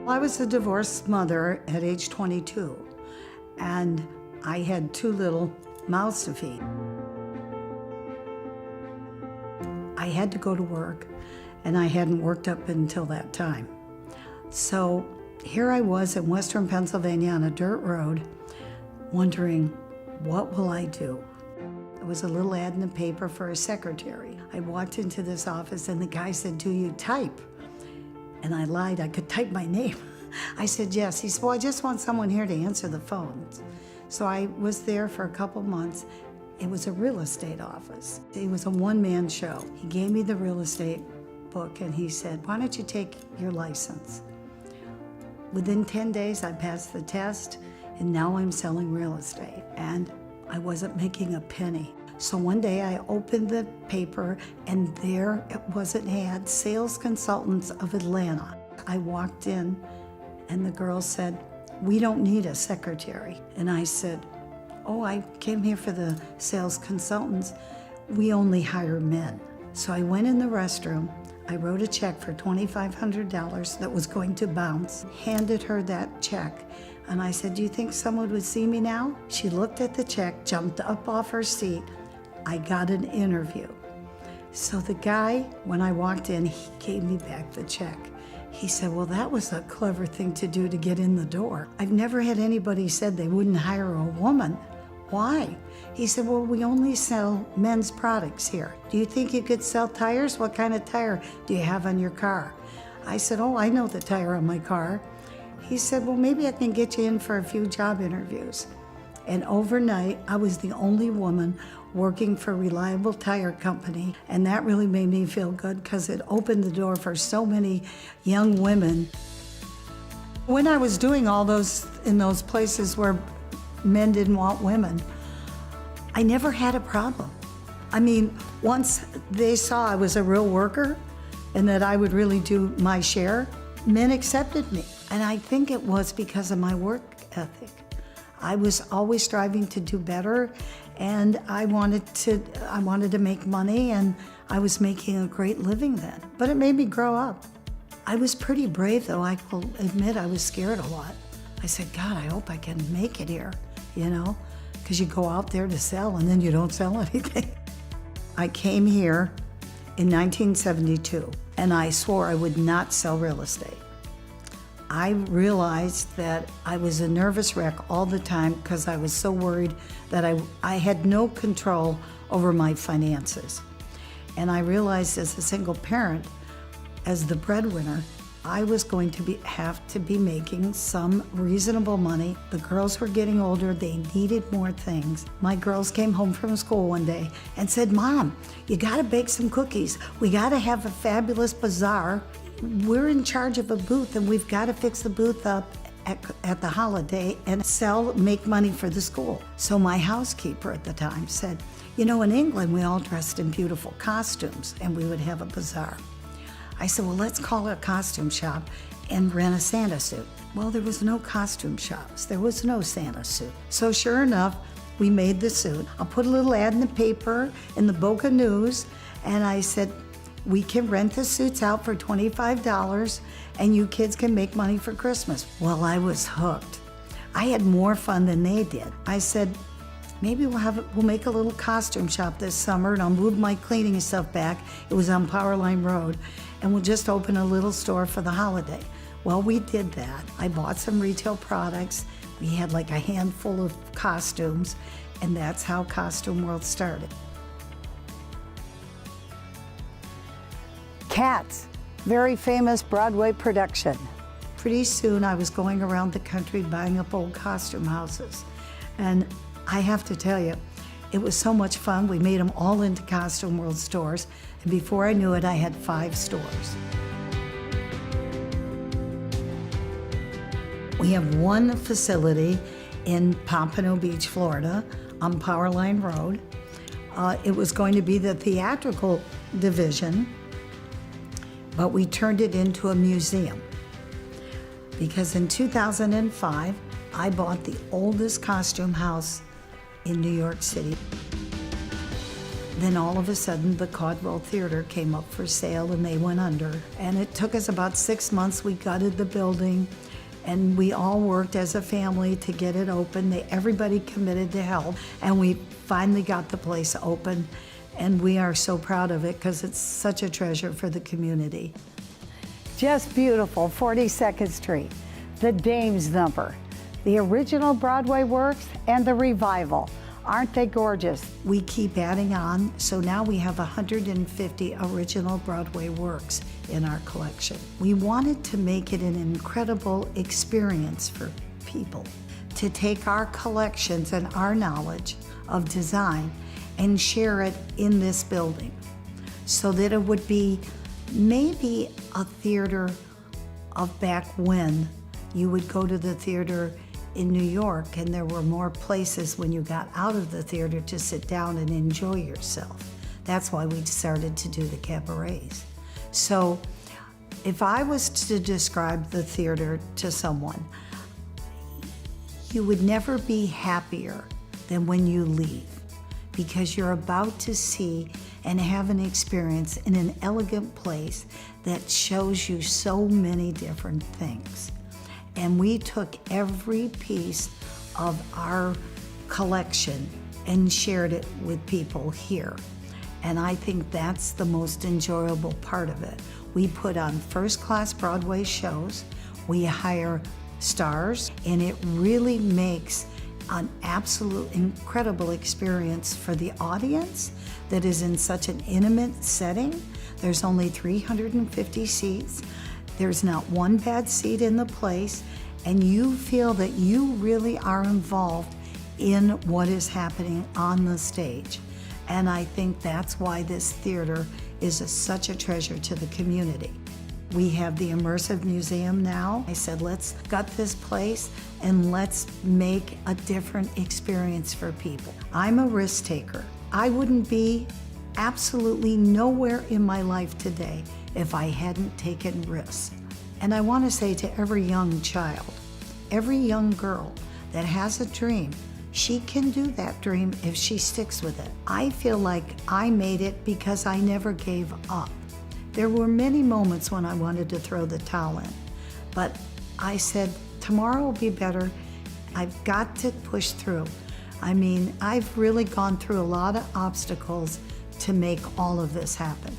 I was a divorced mother at age 22, and I had 2 little mouths to feed. I had to go to work, and I hadn't worked up until that time. So here I was in Western Pennsylvania on a dirt road, wondering, what will I do? There was a little ad in the paper for a secretary. I walked into this office, and the guy said, "Do you type?" And I lied, I could type my name. I said, yes. He said, "Well, I just want someone here to answer the phones." So I was there for a couple months. It was a real estate office. It was a one-man show. He gave me the real estate book and he said, "Why don't you take your license?" Within 10 days, I passed the test, and now I'm selling real estate. And I wasn't making a penny. So one day I opened the paper, and there it was an ad, Sales Consultants of Atlanta. I walked in, and the girl said, "We don't need a secretary." And I said, "Oh, I came here for the sales consultants. We only hire men." So I went in the restroom, I wrote a check for $2,500 that was going to bounce, handed her that check, and I said, "Do you think someone would see me now?" She looked at the check, jumped up off her seat. I got an interview. So the guy, when I walked in, he gave me back the check. He said, "Well, that was a clever thing to do to get in the door. I've never had anybody said they wouldn't hire a woman. Why?" He said, "Well, we only sell men's products here. Do you think you could sell tires? What kind of tire do you have on your car?" I said, "Oh, I know the tire on my car." He said, "Well, maybe I can get you in for a few job interviews." And overnight, I was the only woman working for a reliable tire company, and that really made me feel good because it opened the door for so many young women. When I was doing all those in those places where men didn't want women, I never had a problem. I mean, once they saw I was a real worker and that I would really do my share, men accepted me. And I think it was because of my work ethic. I was always striving to do better, and I wanted to make money, and I was making a great living then. But it made me grow up. I was pretty brave, though. I will admit I was scared a lot. I said, "God, I hope I can make it here," you know, because you go out there to sell and then you don't sell anything. I came here in 1972, and I swore I would not sell real estate. I realized that I was a nervous wreck all the time because I was so worried that I had no control over my finances. And I realized as a single parent, as the breadwinner, I was going to have to be making some reasonable money. The girls were getting older, they needed more things. My girls came home from school one day and said, "Mom, you gotta bake some cookies. We gotta have a fabulous bazaar. We're in charge of a booth and we've gotta fix the booth up at the holiday and make money for the school." So my housekeeper at the time said, "You know, in England, we all dressed in beautiful costumes and we would have a bazaar." I said, "Well, let's call it a costume shop and rent a Santa suit." Well, there was no costume shops. There was no Santa suit. So sure enough, we made the suit. I put a little ad in the paper, in the Boca News, and I said, "We can rent the suits out for $25 and you kids can make money for Christmas." Well, I was hooked. I had more fun than they did. I said, "Maybe we'll make a little costume shop this summer and I'll move my cleaning stuff back." It was on Powerline Road. "And we'll just open a little store for the holiday." Well, we did that. I bought some retail products. We had like a handful of costumes, and that's how Costume World started. Cats, very famous Broadway production. Pretty soon I was going around the country buying up old costume houses. And I have to tell you, it was so much fun. We made them all into Costume World stores, and before I knew it, I had 5 stores. We have one facility in Pompano Beach, Florida, on Powerline Road. It was going to be the theatrical division, but we turned it into a museum. Because in 2005, I bought the oldest costume house in New York City. Then all of a sudden, the Caudwell Theater came up for sale and they went under. And it took us about 6 months. We gutted the building and we all worked as a family to get it open. Everybody committed to help, and we finally got the place open. And we are so proud of it because it's such a treasure for the community. Just beautiful, 42nd Street, the Dame's Number, the original Broadway works, and the revival. Aren't they gorgeous? We keep adding on, so now we have 150 original Broadway works in our collection. We wanted to make it an incredible experience for people, to take our collections and our knowledge of design and share it in this building so that it would be maybe a theater of back when you would go to the theater in New York and there were more places when you got out of the theater to sit down and enjoy yourself. That's why we started to do the cabarets. So if I was to describe the theater to someone, you would never be happier than when you leave, because you're about to see and have an experience in an elegant place that shows you so many different things. And we took every piece of our collection and shared it with people here. And I think that's the most enjoyable part of it. We put on first-class Broadway shows, we hire stars, and it really makes an absolute incredible experience for the audience that is in such an intimate setting. There's only 350 seats. There's not one bad seat in the place, and you feel that you really are involved in what is happening on the stage. And I think that's why this theater is such a treasure to the community. We have the immersive museum now. I said, let's gut this place and let's make a different experience for people. I'm a risk taker. I wouldn't be absolutely nowhere in my life today if I hadn't taken risks. And I want to say to every young child, every young girl that has a dream, she can do that dream if she sticks with it. I feel like I made it because I never gave up. There were many moments when I wanted to throw the towel in, but I said, tomorrow will be better. I've got to push through. I mean, I've really gone through a lot of obstacles to make all of this happen.